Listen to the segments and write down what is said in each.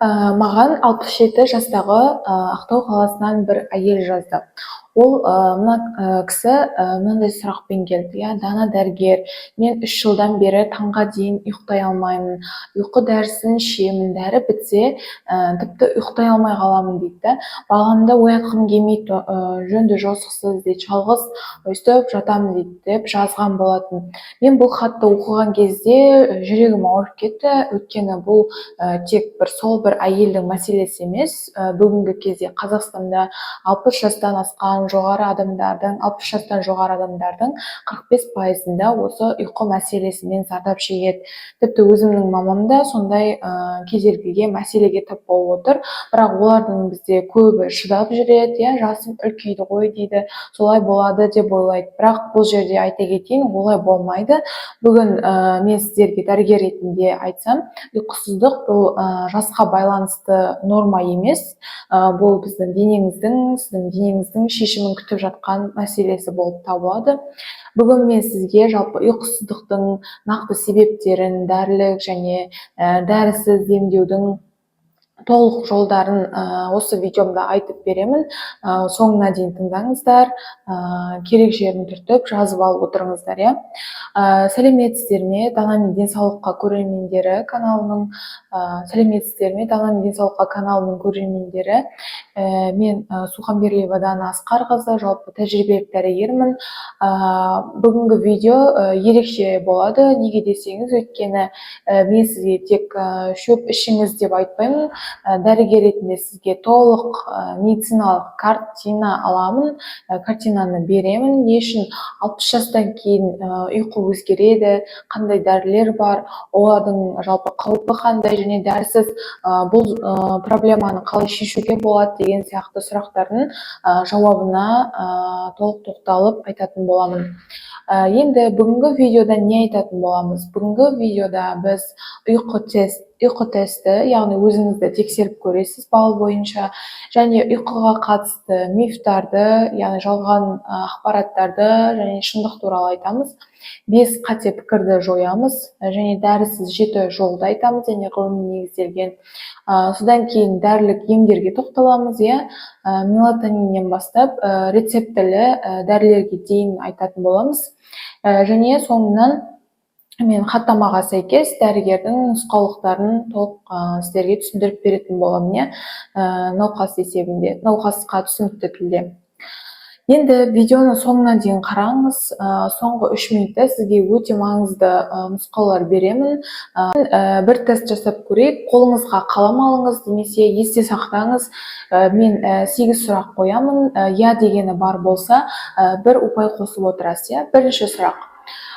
Маған 67 жастағы Ақтау қаласынан бір әйел жазды. Ол мына кісі мынандай сұрақпен келді. Дана дәрігер, мен 3 жылдан бері таңға дейін ұйықтай алмаймын. Ұйқы дәрісін ішемін, дәрі бітсе, тіпті ұйықтай алмай қаламын дейді. Баламды оятқым келмейді, жөнді жосықсыз дейді, жалғыз өстіп жатамын дейді деп жазған болатын. Мен бұл хатты оқыған кезде жүрегім ауырып кетті, өйткені бұл тек сол бір әйелдің мәселесі емес. Бүгінгі кезде Қазақстанда 60 жастан асқан жоғары адамдардың 45%-ында осы ұйқы мәселесімен зардап шегеді. Тіпті өзімнің мамам да сондай кедергіге, мәселеге тап болып отыр. Бірақ олардың бізде көбі шыдап жүреді, жасым үлкейді ғой дейді, солай болады деп ойлайды. Бірақ бұл жерде айта кетейін, олай болмайды. Бүгін мен сіздерге дәрігер ретінде айтсам, ұйқысыздық бұл жасқа байланысты норма емес. Бұл біздің сіздің денеңіздің шешімін күтіп жатқан мәселесі болып табылады. Бүгін мен сізге жалпы ұйқысыздықтың нақты себептерін, дәрілік және дәрісіз емдеудің толық жолдарын осы видеомда айтып беремін. Соңына дейін тыңдаңыздар, керек жерін түртіп жазып алып отырыңыздар. Сәлеметсіздер ме, Дана мен денсаулыққа көрермендері каналының, көрермендері. Мен Суханберлиева Дана Асқарқызы, жалпы тәжірибелік дәрігермін. Бүгінгі видео ерекше болады. Неге десеңіз, өйткені мен сізге тек шөп ішіңіз деп айтпаймын. Дәрігер ретінде сізге толық медициналық картина аламын, картинаны беремін. Не үшін 60 жастан кейін ұйқы өзгереді, қандай дәрілер бар, олардың жалпы қаупі қандай, және дәрісіз бұл проблеманы қалай шешуге болады деген сияқты сұрақтардың жауабына толық тоқталып айтатын боламын. Енді бүгінгі видеода не айтатын боламыз? Бүгінгі видеода біз ұйқы тесті, яғни өзіңізді тексеріп көресіз бал бойынша, және ұйқыға қатысты мифтарды, яғни жалған ақпараттарды және шындық туралы айтамыз. 5 қате пікірді жоямыз, және дәрісіз 7 жолды айтамыз, және ғылыми негізделген. Содан кейін дәрілік емдерге тоқталамыз, мелатониннен бастап рецептілі дәрілерге дейін айтатын боламыз. Және соңынан мен хаттамаға сәйкес дәрігердің нұсқаулықтарын толық сіздерге түсіндіріп беретін боламын, науқас есебінде, науқасқа түсінікті тілде. Енді видеоны соңына дейін қараңыз. Соңғы 3 минутта сізге өте маңызды нұсқаулар беремін. Бір тест жасап көрейік. Қолыңызға қалам алыңыз, немесе есте сақтаңыз. Мен 8 сұрақ қоямын. Дегені бар болса, бір ұпай қосып отырасыз. Бірінші сұрақ.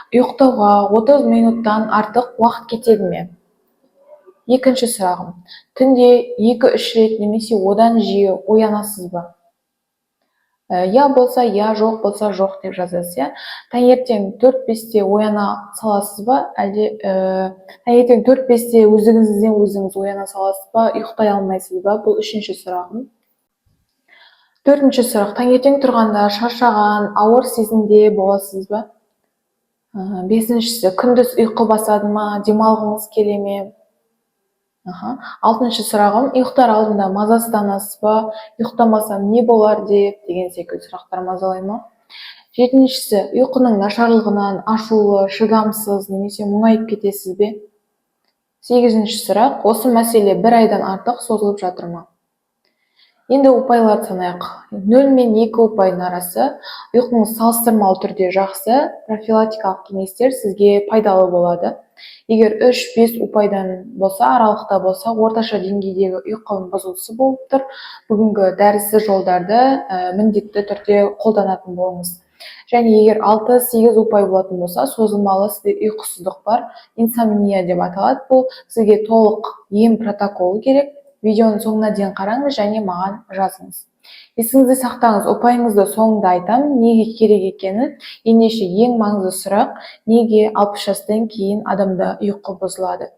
Ұйықтауға 30 минуттан артық уақыт кетеді ме? Екінші сұрағым. Түнде 2-3 рет немесе одан жиі оянасыз ба? Болса, жоқ болса, жоқ деп жазасыз. Таңертең 4-5-те ояна саласыз ба? Әлде таңертең 4-5-те өзіңіз ояна саласыз ба? Ұйықтай алмайсыз ба? Бұл үшінші сұрағым. Төртінші сұрақ. Таңертең тұрғанда шаршаған, ауыр сезімде боласыз ба? Бесіншісі. Күндіз ұйқы басады ма? Демалғыңыз келе ме? Алтыншы сұрағым, ұйықтар алдында мазасызданасыз ба? Ұйықтамасам не болар деген секілді сұрақтар мазалай ма? Жетіншісі, ұйқының нашарлығынан ашулы, шыдамсыз немесе мұңайып кетесіз бе? Сегізінші сұрақ, осы мәселе 1 айдан артық созылып жатыр ма? Енді ұпайларды санайық. 0 мен 2 ұпайдың арасы. Ұйқыңыз салыстырмалы түрде жақсы, профилактикалық кеңестер сізге пайдалы болады. Егер 3-5 ұпайдан болса, аралықта болса, орташа деңгейдегі ұйқының бұзылысы болып тұр. Бүгінгі дәрісіз жолдарды міндетті түрде қолданатын болыңыз. Және егер 6-8 ұпай болатын болса, созылмалы сізде ұйқысыздық бар, инсомния деп аталады. Бұл сізге толық ем протоколы керек. Видеоның соңына дейін қараңыз және маған жазыңыз. Есіңізде сақтаңыз, ұпайыңызды соңында айтамын, неге керек екенін. Ендеше ең маңызды сұрақ, неге 60 жастан кейін адамда ұйқы бұзылады?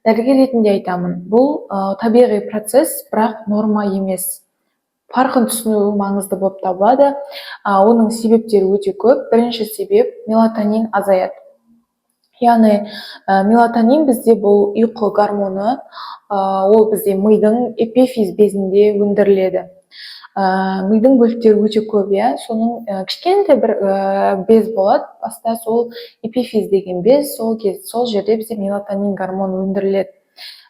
Дәрігер ретінде айтамын, бұл табиғи процесс, бірақ норма емес. Фарқын түсіну маңызды болып табылады. Оның себептері өте көп. Бірінші себеп мелатонин азаяды. Яғни мелатонин бізде бұл ұйқы гормоны, ол бізде мидың эпифиз безінде өндіріледі. Мидың бөліктері өте көп, соның кішкентай бір без болады, баста сол эпифиз деген без, сол жерде бізде мелатонин гормоны өндіріледі.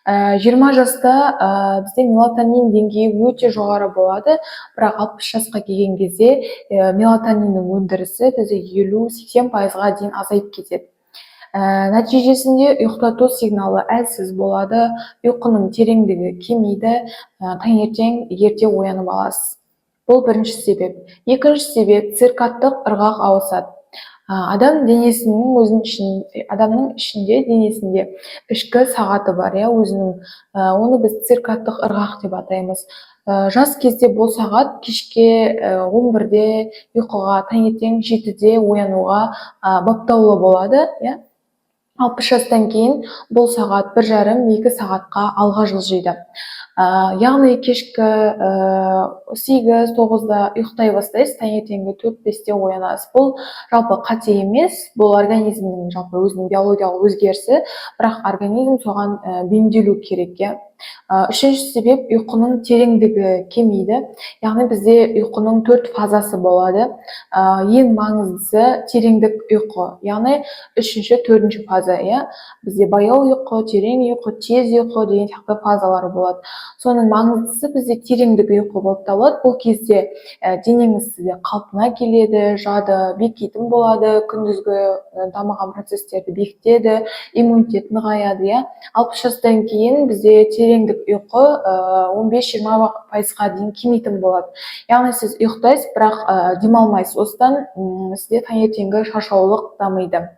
20 жаста бізде мелатонин деңгейі өте жоғары болады, бірақ 60 жасқа келген кезде мелатониннің өндірісі бізде 50-80%-ға дейін азайып кетеді. Нәтижесінде ұйықтату сигналы әлсіз болады, ұйқының тереңдігі кемиді, таңертең ерте оянып аласыз. Бұл бірінші себеп. Екінші себеп циркадтық ырғақ ауысады. Адамның ішінде денесінде ішкі сағаты бар, өзінің, оны біз циркадтық ырғақ деп атаймыз. Жас кезде бұл сағат кешке 11-де ұйқыға, таңертең 7-де оянуға баптаулы болады, 60 жастан кейін бұл сағат 1,5-2 сағатқа алға жылжиды. Яғни кешкі 8-9-да ұйықтай бастайсыз, таңертеңгі 4-5-те оянасыз. Бұл жалпы қате емес, бұл организмнің жалпы өзінің биологиялық өзгерісі, бірақ организм соған бейімделу керек. Үшінші себеп ұйқының тереңдігі кемиді. Яғни бізде ұйқының 4 фазасы болады. Ең маңыздысы тереңдік ұйқы, яғни 3-4 фаза. Бізде баяу ұйқы, терең ұйқы, тез ұйқы деген сияқты фазалар болады. Соның маңыздысы бізде тереңдік ұйқы болып табылады. Бұл кезде денеңіз сізде қалпына келеді, жады бекитін болады, күндізгі дамыған процестерді бекітеді, иммунитет нығаяды. 60 жастан кейін бізде тереңдік ұйқы 15-20%-ға дейін кемитін болады. Яғни сіз ұйықтайсыз, бірақ демалмайсыз. Осыдан сізде таңертеңгі шаршаулық дамиды.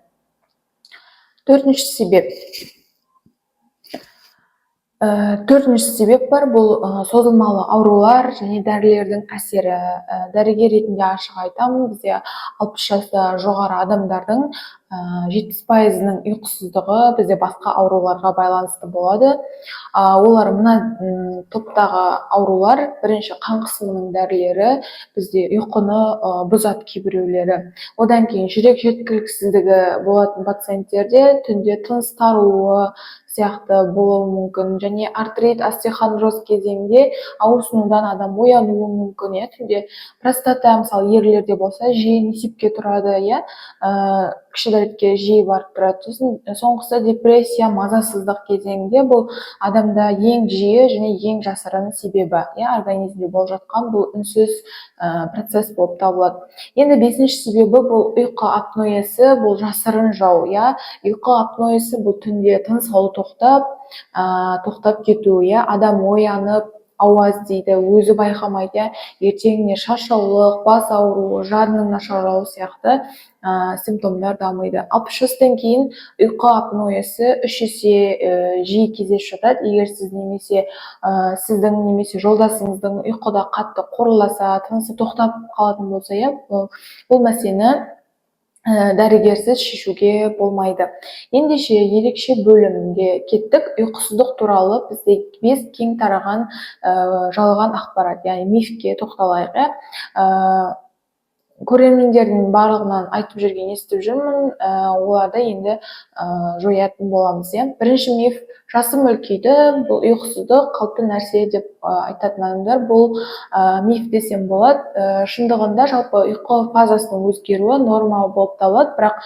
Төртінші себеп бар, бұл созылмалы аурулар және дәрілердің әсері. Дәрігер ретінде ашық айтамын, бізде 60 жаста жоғары адамдардың 70%-ның ұйқысыздығы бізде басқа ауруларға байланысты болады. Олар мына топтағы аурулар: бірінші, қан қысымының дәрілері бізде ұйқыны бұзады кейбіреулері. Одан кейін жүрек жеткіліксіздігі болатын пациенттерде түнде тыныс таруы сияқты болуы мүмкін, және артрит, остеохондроз кезеңде ауырсынудан адам оянуы мүмкін. Түнде простата, мысалы, ерлерде болса, жиі несепке тұрады, кіші дәретке жиі барып тұрады. Соңғысы депрессия, мазасыздық кезеңде, бұл адамда ең жиі және ең жасырын себебі, организмде болып жатқан бұл үнсіз процесс болып табылады. Енді бесінші себебі бұл ұйқы апноясы, бұл жасырын жау. Ұйқы апноясы бұл түнде тыныс алу тоқтап кету, адам оянып ауаз дейді, өзі байқамайды, ертеңіне шаршаулық, бас ауруы, жадының нашарлауы сияқты симптомдар дамиды. 60 жастан кейін ұйқы апноясы 3 есе жиі кездесіп жатады. Егер сіз сіздің немесе жолдасыңыздың ұйқыда қатты қорыласа, тынысы тоқтап қалатын болса, бұл мәселені дәрігерсіз шешуге болмайды. Ендеше ерекше бөлімге кеттік. Ұйқысыздық туралы бізде 5 кең тараған жалған ақпарат, яғни мифке тоқталайық. Көрермендердің барлығынан айтып жүрген, естіп жүрмін, оларды енді жоятын боламыз. Бірінші миф: жасым үлкейді, бұл ұйқысыздық қалыпты нәрсе деп айтатын адамдар. Бұл миф десем болады. Шындығында жалпы ұйқы фазасының өзгеруі норма болып табылады, бірақ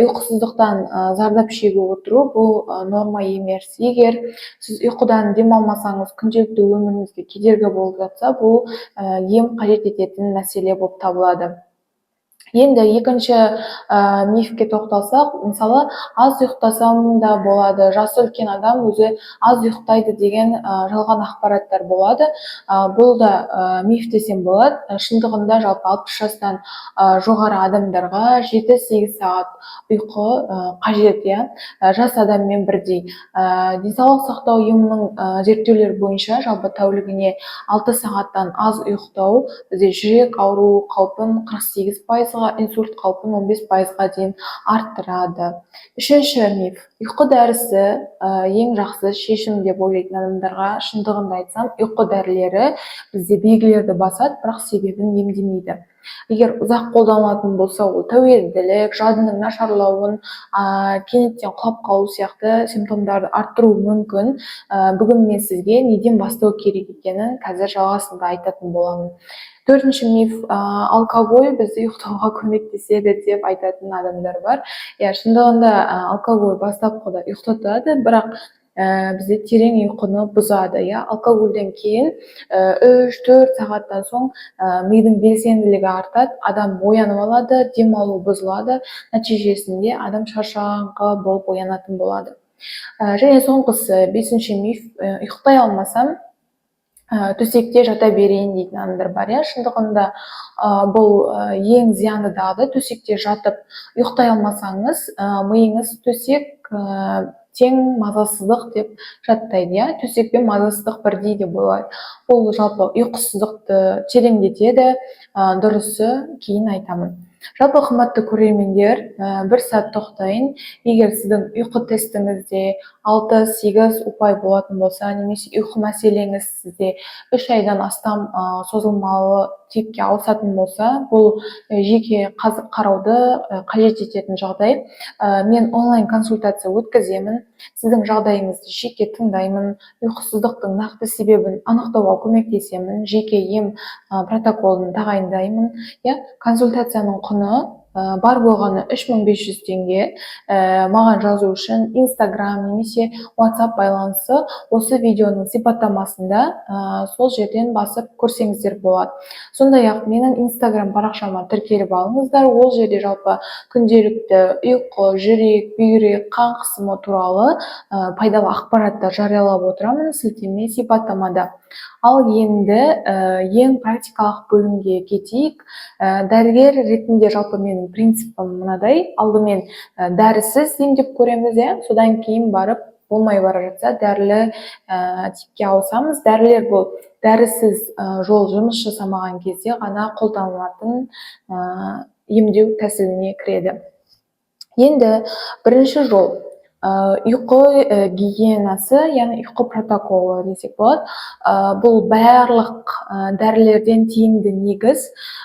ұйқысыздықтан зардап шегіп отыру бұл норма емес. Егер сіз ұйқыдан демалмасаңыз, күнделікті өміріңізге кедергі болып жатса, бұл ем қажет ететін мәселе болып табылады. Енді екінші мифке тоқталсақ, мысалы, аз ұйықтасам да болады, жасы үлкен адам өзі аз ұйықтайды деген жалған ақпараттар болады. Бұл да миф десем болады. Шындығында жалпы 60 жастан жоғары адамдарға 7-8 сағат ұйқы қажет, жас адаммен бірдей. Денсаулық сақтау ұйымының зерттеулері бойынша жалпы тәулігіне 6 сағаттан аз ұйықтау бізде жүрек ауруы қаупін 48%-ға, инсульт қаупін 15%-ға дейін арттырады. Үшінші миф: ұйқы дәрісі ең жақсы шешім деп ойлайтын адамдарға шындығында айтсам, ұйқы дәрілері бізде белгілерді басады, бірақ себебін емдемейді. Егер ұзақ қолданылатын болса, ол тәуелділік, жадының нашарлауын, кенеттен құлап қалу сияқты симптомдарды арттыруы мүмкін. Бүгін мен сізге неден бастау керек екенін қазір жалғасында айтатын боламын. Төртінші миф, алкоголь бізді ұйықтауға көмектеседі деп айтатын адамдар бар. Шындығында алкоголь бастапқыда ұйықтатады, бірақ бізде терең ұйқыны бұзады. Алкогольден кейін 3-4 сағаттан соң мидың белсенділігі артады, адам оянып алады, демалу бұзылады, нәтижесінде адам шаршаңқы болып оянатын болады. Және соңғысы, бесінші миф, ұйықтай алмасам төсекте жата берейін дейтін адамдар бар. Шындығында бұл ең зиянды дағды. Төсекте жатып ұйықтай алмасаңыз, миыңыз төсек тең мазасыздық деп жаттайды. Төсек пен мазасыздық бірдей деп ойлайды. Бұл жалпы ұйқысыздықты тереңдетеді. Дұрысы кейін айтамын. Жалпы қымбатты көрермендер, бір сәт тоқтайын. Егер сіздің ұйқы тестіңізде 6-8 ұпай болатын болса, немесе ұйқы мәселеңіз сізде 3 айдан астам созылмалы типке ауысатын болса, бұл жеке қарауды қажет ететін жағдай. Мен онлайн консультация өткіземін. Сіздің жағдайыңызды жеке тыңдаймын, ұйқысыздықтың нақты себебін анықтауға көмектесемін, жеке ем протоколын тағайындаймын. Консультацияның құны бар болғаны 3500 теңге. Маған жазу үшін Instagram немесе WhatsApp байланысы осы видеоның сипаттамасында сол жерден басып көрсеңіздер болады. Сондай-ақ менің Instagram парақшама тіркеліп алыңыздар. Ол жерде жалпы күнделікті ұйқы, жүрек, бүйрек, қан қысымы туралы пайдалы ақпараттар жариялап отырамын сілтеме сипаттамада. Ал енді ең практикалық бөлімге кетейік. Дәрігер ретінде жалпы менің принципім мынадай: алдымен дәрісіз емдеп көреміз, содан кейін барып болмай бара жатса дәрілі типке ауысамыз. Дәрілер бұл дәрісіз жол жұмыс жасамаған кезде ғана қолданылатын емдеу тәсіліне кіреді. Енді бірінші жол ұйқы гигиенасы, яғни ұйқы протоколы десек болады. Бұл барлық дәрілерден тиімді негіз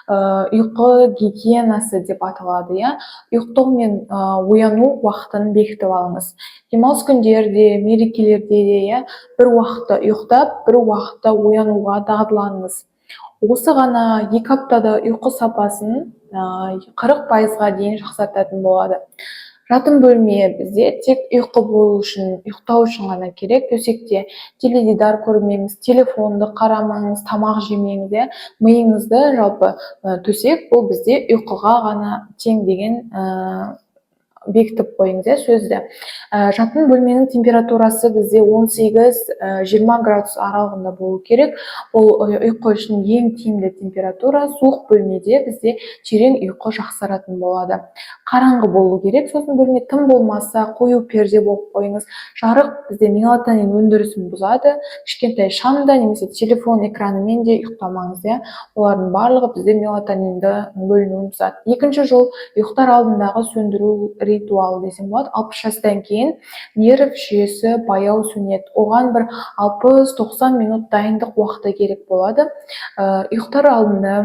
ұйқы гигиенасы деп аталады. Ұйықтау мен ояну уақытын бекітіп алыңыз. Демалыс күндерде, мерекелерде де бір уақытта ұйықтап, бір уақытта оянуға дағдыланыңыз. Осы ғана 2 аптада ұйқы сапасын 40%-ға дейін жақсартатын болады. Жатын бөлме бізде тек ұйықтау үшін ғана керек. Төсекте теледидар көрмеңіз, телефонды қарамаңыз, тамақ жемеңіз. Миыңызды жалпы төсек бұл бізде ұйқыға ғана тең деген бекітіп қойыңыз сөзді. Жатын бөлменің температурасы бізде 18-20 градус аралығында болу керек. Бұл ұйқы үшін ең тиімді температура. Суық бөлмеде бізде терең ұйқы жақсаратын болады. Қараңғы болу керек. Сосын бөлме тым болмаса қою перде болып қойыңыз. Жарық бізде мелатонин өндірісін бұзады. Кішкентай шамда немесе телефон экранымен де ұйықтамаңыз. Олардың барлығы бізде мелатонинді бөлінуін бұзады. Екінші жол ұйықтар алдындағы сөндіру ритуалы десем болады. 60 жастан кейін нерв жүйесі баяу сөнеді. Оған бір 60-90 минут дайындық уақыты керек болады. Ұйықтар алдында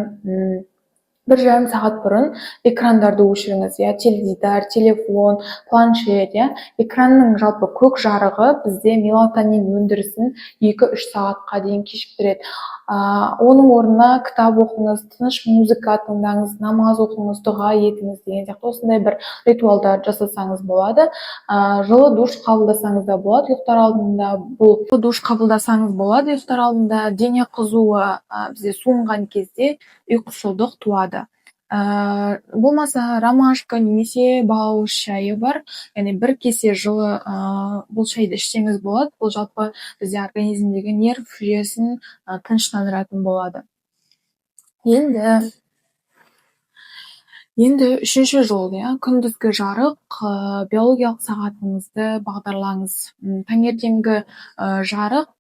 1,5 сағат бұрын экрандарды өшіріңіз. Теледидар, телефон, планшет. Экранның жалпы көк жарығы бізде мелатонин өндірісін 2-3 сағатқа дейін кешіктіреді. Оның орнына кітап оқыңыз, тыныш музыка тыңдаңыз, намаз оқыңыз, дұға етіңіз деген сияқты осындай бір ритуалдар жасасаңыз болады. Жылы душ қабылдасаңыз да болады. Ұйықтар алдында бұл душ қабылдасаңыз болады. Ұйықтар алдында дене қызуы бізде суынған кезде ұйқышылдық туады. Болмаса ромашка немесе бауыз шайы бар. Яғни 1 кесе жылы бұл шайды ішсеңіз болады. Бұл жалпы бізде организмдегі нерв жүйесін тыныштандыратын болады. Енді үшінші жол, күндізгі жарық, биологиялық сағатыңызды бағдарлаңыз. Таңертеңгі жарық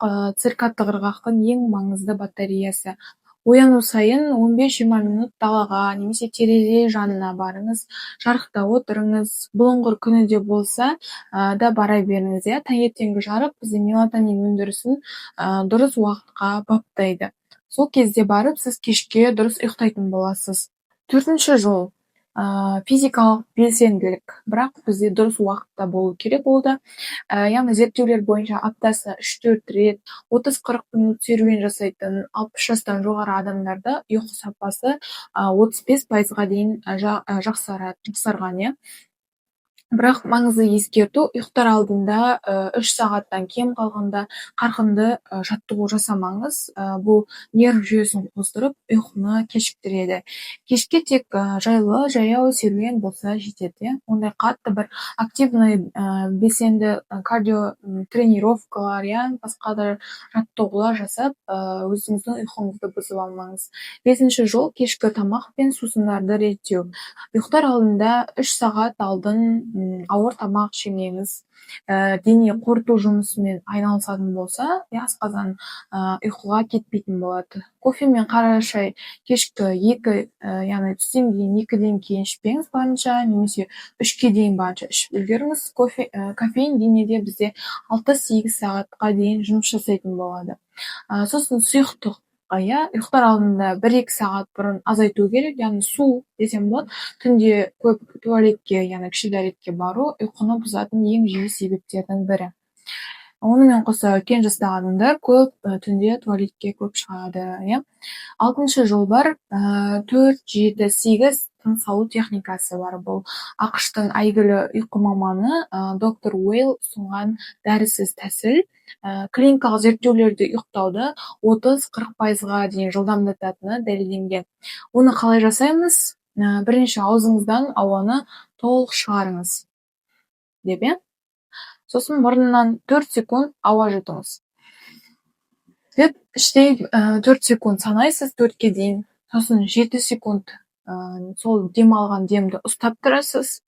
циркадтық ырғақтың ең маңызды батареясы. Ояну сайын 15-20 минут далаға немесе терезе жанына барыңыз, жарықта отырыңыз. Бұлыңғыр күніде болса да бара беріңіз. Таңертеңгі жарық бізде мелатонин өндірісін дұрыс уақытқа баптайды. Сол кезде барып сіз кешке дұрыс ұйықтайтын боласыз. Төртінші жол физикалық белсенділік, бірақ бізде дұрыс уақытта болу керек болды. Яғни зерттеулер бойынша аптасына 3-4 рет 30-40 минут серуен жасайтын 60 жастан жоғары адамдарда ұйқы сапасы 35%-ға дейін жақсарған, иә. Бірақ маңызды ескерту, ұйықтар алдында 3 сағаттан кем қалғанда қарқынды жаттығу жасамаңыз. Бұл нерв жүйесін қоздырып, ұйқыны кешіктіреді. Кешке тек жайлы, жаяу серуен болса жетеді. Ондай қатты бір активный белсенді кардио тренировкалар, басқа да жаттығулар жасап, өзіңіздің ұйқыңызды бұзып алмаңыз. 5-ші жол кешкі тамақ пен сусындарды реттеу. Ұйықтар алдында 3 сағат алдын ауыр тамақ жемеңіз. Дене қорыту жұмысымен айналысатын болса, асқазан ұйқыға кетпейтін болады. Кофе мен қара шай кешкі 2, яғни түстен кейін 2-ден кейін ішпеңіз барынша, немесе 3-ке дейін барынша ішіп үлгеріңіз. Кофеин денеде бізде 6-8 сағатқа дейін жұмыс жасайтын болады. Сосын сұйықтық, ұйықтар алдында 1-2 сағат бұрын азайту керек, яғни су десем болады. Түнде көп туалетке, яғни кіші дәретке бару ұйқыны бұзатын ең жиі себептердің бірі. Онымен қоса үлкен жастағы адамдар көп түнде туалетке көп шығады. 6-шы жол бар, 4-7-8 тыныс алу техникасы бар. Бұл ақш-тың әйгілі ұйқы маманы доктор Уейл ұсынған дәрісіз тәсіл. Клиникалық зерттеулерде ұйықтауды 30-40%-ға дейін жылдамдататыны дәлелденген. Оны қалай жасаймыз? Бірінші аузыңыздан ауаны толық шығарыңыз, деп, сосын мұрнынан 4 секунд ауа жұтыңыз. Деп, іштей 4 секунд санайсыз 4-ке дейін, сосын 7 секунд сол демалған демді ұстап тұрасыз.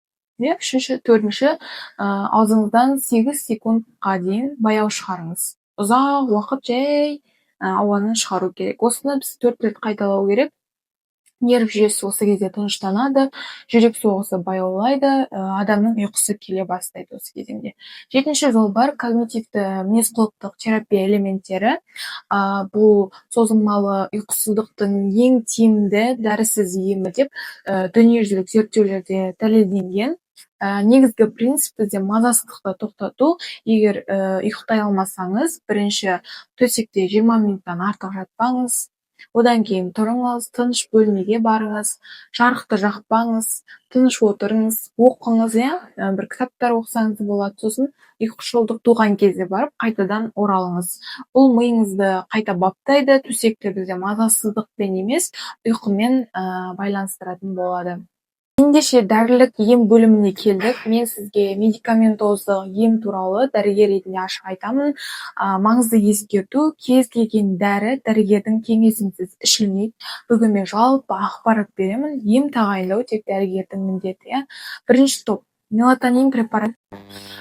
3-ші, 4-ші аузыңыздан 8 секундқа дейін баяу шығарыңыз. Ұзақ уақыт жай ауаны шығару керек. Осыны біз 4 рет қайталау керек. Нерв жүйесі осы кезде тыныштанады, жүрек соғысы баяулайды, адамның ұйқысы келе бастайды осы кезеңде. 7-ші жол бар, когнитивті мінез-құлықтық терапия элементтері. Бұл созылмалы ұйқысыздықтың ең тиімді дәрісіз емі деп дүниежүзілік зерттеулерде дәлелденген. Негізгі принцип бізде мазасыздықты тоқтату. Егер ұйықтай алмасаңыз, бірінші төсекте 20 минуттан артық жатпаңыз. Одан кейін тұрыңыз, тыныш бөлмеге барыңыз, жарықты жақпаңыз, тыныш отырыңыз, оқыңыз, бір кітаптар оқысаңыз болады. Сосын ұйқышылдық туған кезде барып, қайтадан оралыңыз. Бұл миыңызды қайта баптайды, төсекті бізде мазасыздықпен емес, ұйқымен байланыстыратын болады. Ендеше дәрілік ем бөліміне келдік. Мен сізге медикаментозды ем туралы дәрігер ретінде ашық айтамын. Маңызды ескерту, кез келген дәрі дәрігердің кеңесінсіз ішілмейді. Бүгін мен жалпы ақпарат беремін. Ем тағайындау тек дәрігердің міндеті. Бірінші топ мелатонин препарат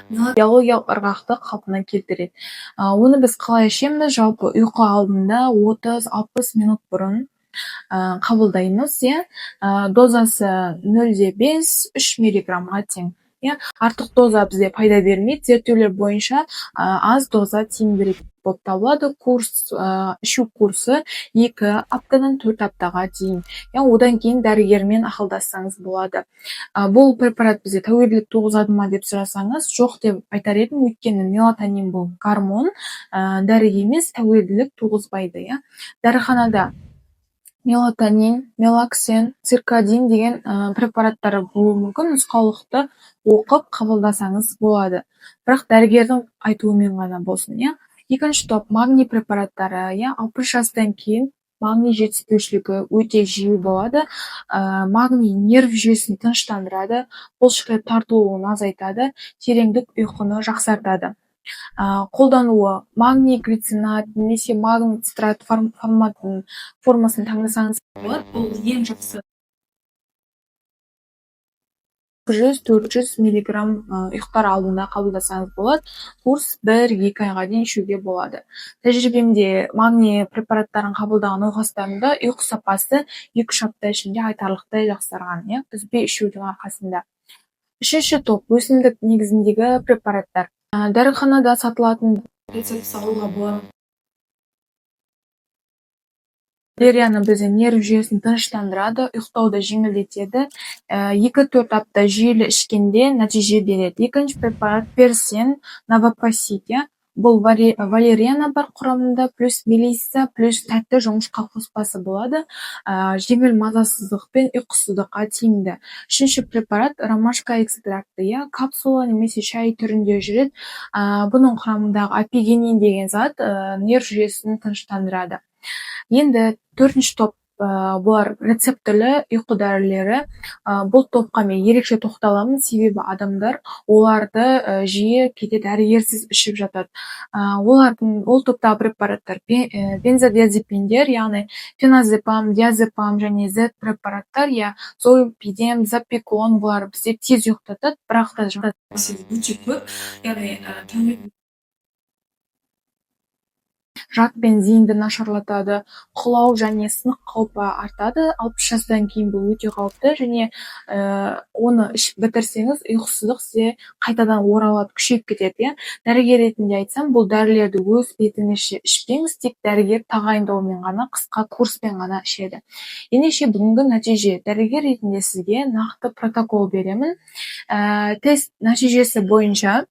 биологиялық ырғақты қалпына келтіреді. Оны біз қалай ішеміз? Жалпы ұйқы алдында 30-60 минут бұрын қабылдаймыз. Дозасы 0,5-3 миллиграммға тең. Артық доза бізде пайда бермейді. Зерттеулер бойынша аз доза тиімдірек болып табылады. Ішу курсы 2 аптадан 4 аптаға дейін. Одан кейін дәрігермен ақылдассаңыз болады. Бұл препарат бізде тәуелділік туғызады ма деп сұрасаңыз, жоқ деп айтар едім, өйткені мелатонин бұл гормон, дәрі емес, тәуелділік туғызбайды. Дәріханада мелатонин, мелаксен, циркадин деген препараттар болуы мүмкін. Нұсқаулықты оқып қабылдасаңыз болады. Бірақ дәрігердің айтуымен ғана болсын. Екінші топ магний препараттары. 60 жастан кейін магний жетіспеушілігі өте жиі болады. Магний нерв жүйесін тыныштандырады, бұлшықет тартылуын азайтады, тереңдік ұйқыны жақсартады. Қолдануы магний глицинат немесе магний цитрат формасын таңдасаңыз болады. Бұл ең жақсы 300-400 миллиграмм ұйықтар алдында қабылдасаңыз болады. Курс 1-2 айға дейін ішуге болады. Тәжірибемде магний препараттарын қабылдаған науқастарымда ұйқы сапасы 2-3 апта ішінде айтарлықтай жақсарған, үзбей ішудің арқасында. 3-ші топ өсімдік негізіндегі препараттар. Дәріханада сатылатын рецепт алуға болады. Valeriana біздің нерв жүйесін тыныштандырады, ұйықтауды жеңілдетеді. 2-4 апта жүйелі ішкенде нәтиже береді. Екінші препарат персен, новопосит. Бұл валериана бар құрамында, плюс мелисса, плюс тәтті жоңышқа қоспасы болады. Жеңіл мазасыздық пен ұйқысыздыққа тиімді. Үшінші препарат ромашка экстракты, капсула немесе шай түрінде жүреді. Бұның құрамындағы апигенин деген зат нерв жүйесін тыныштандырады. Енді төртінші топ бұлар рецептірлі ұйқы дәрілері. Бұл топқа мен ерекше тоқталамын, себебі адамдар оларды жиі кейде дәрігерсіз ішіп жатады. Ол топтағы препараттар бензодиазепиндер, яғни феназепам, диазепам және Z препараттар, золпидем, запикон, бұлар бізде тез ұйықтатады, бірақ та өте көп, яғни жат пен зейінді нашарлатады, құлау және сынық қаупі артады. 60 жастан кейін бұл өте қауіпті, және оны ішіп бітірсеңіз, ұйқысыздық сізде қайтадан оралады, күшейіп кетеді. Дәрігер ретінде айтсам, бұл дәрілерді өз бетіңізше ішпеңіз, тек дәрігер тағайындауымен ғана, қысқа курспен ғана ішеді. Ендеше бүгінгі нәтиже, дәрігер ретінде сізге нақты протокол беремін. Тест нәтижесі бойынша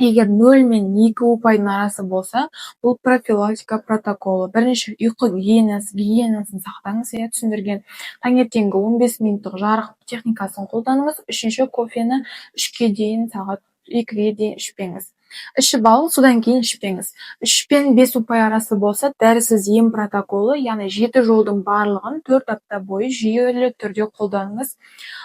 егер 0 мен 2 ұпайдың арасы болса, бұл профилактика протоколы. Бірінші ұйқы гигиенасын сақтаңыз, түсіндірген. Таңертеңгі 15 минуттық жарық техникасын қолданыңыз. Үшінші кофені 3-ге дейін, сағат 2-ге дейін ішпеңіз. Ішіп алып, содан кейін ішпеңіз. 3 пен 5 ұпай арасы болса, дәрісіз ем протоколы, яғни 7 жолдың барлығын 4 апта бойы жүйелі түрде қолданыңыз.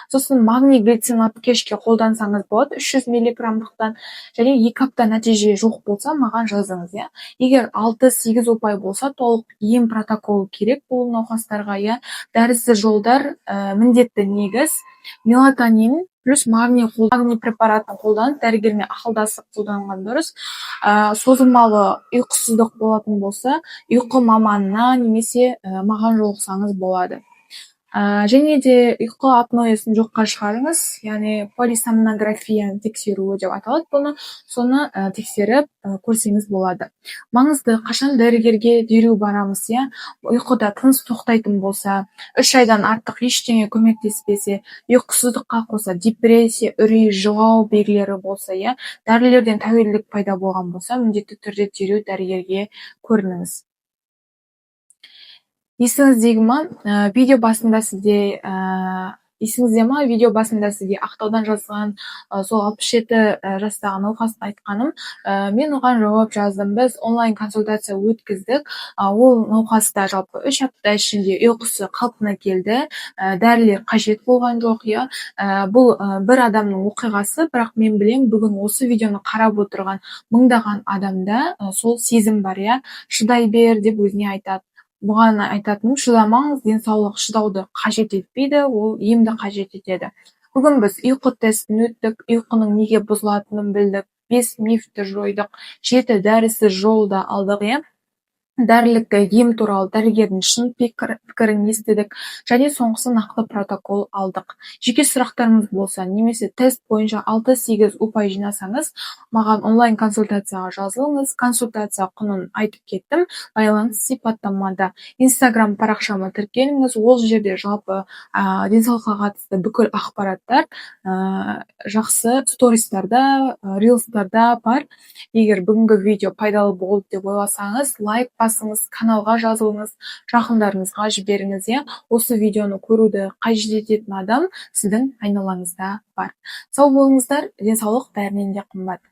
Сосын магний глицинат кешке қолдансаңыз болады, 300 миллиграммдықтан, және 2 апта нәтиже жоқ болса, маған жазыңыз. Егер 6-8 ұпай болса, толық ем протоколы керек бұл науқастарға. Дәрісіз жолдар міндетті негіз, мелатонин плюс магний препаратын қолданып, дәрігермен ақылдасып қолданған дұрыс. Созылмалы ұйқысыздық болатын болса, ұйқы маманына немесе маған жолықсаңыз болады. Және де ұйқы апноэсын жоққа шығарыңыз, яғни полисомнографияны тексеруі деп аталады бұны, соны тексеріп көрсеңіз болады. Маңызды, қашан дәрігерге дереу барамыз, ұйқыда тыныс тоқтайтын болса, 3 айдан артық ештеңе көмектеспесе, ұйқысыздыққа қоса депрессия, үрей, жылау белгілері болса, дәрілерден тәуелділік пайда болған болса, міндетті түрде дереу дәрігерге көрініңіз. Есіңізде ма, видео басында сізде Ақтаудан жазған сол 67 жастағы науқасты айтқаным, мен оған жауап жаздым. Біз онлайн консультация өткіздік. Ол науқаста жалпы 3 апта ішінде ұйқысы қалпына келді. Дәрілер қажет болған жоқ. Бұл бір адамның оқиғасы, бірақ мен білем, бүгін осы видеоны қарап отырған мыңдаған адамда сол сезім бар. Шыдай бер деп өзіне айтады. Бұған айтатыным, шыдамаңыз, денсаулық шыдауды қажет етпейді, ол емді қажет етеді. Бүгін біз ұйқы тестін өттік, ұйқының неге бұзылатынын білдік, 5 мифті жойдық, 7 дәрісіз жолда алдық. Дәрілік ем туралы дәрігердің шын пікірін естідік, және соңғысы нақты протокол алдық. Жеке сұрақтарыңыз болса, немесе тест бойынша 6-8 ұпай жинасаңыз, маған онлайн консультацияға жазылыңыз. Консультация құнын айтып кеттім, байланыс сипаттамада. Инстаграм парақшама тіркеліңіз, ол жерде жалпы денсаулыққа қатысты бүкіл ақпараттар жақсы стористарда, рилстарда бар. Егер бүгінгі видео пайдалы болды деп ойласаңыз, лайк басыңыз, каналға жазылыңыз, жақындарыңызға жіберіңіз. Осы видеоны көруді қажет ететін адам сіздің айналаңызда бар. Сау болыңыздар, денсаулық бәрінен де қымбат.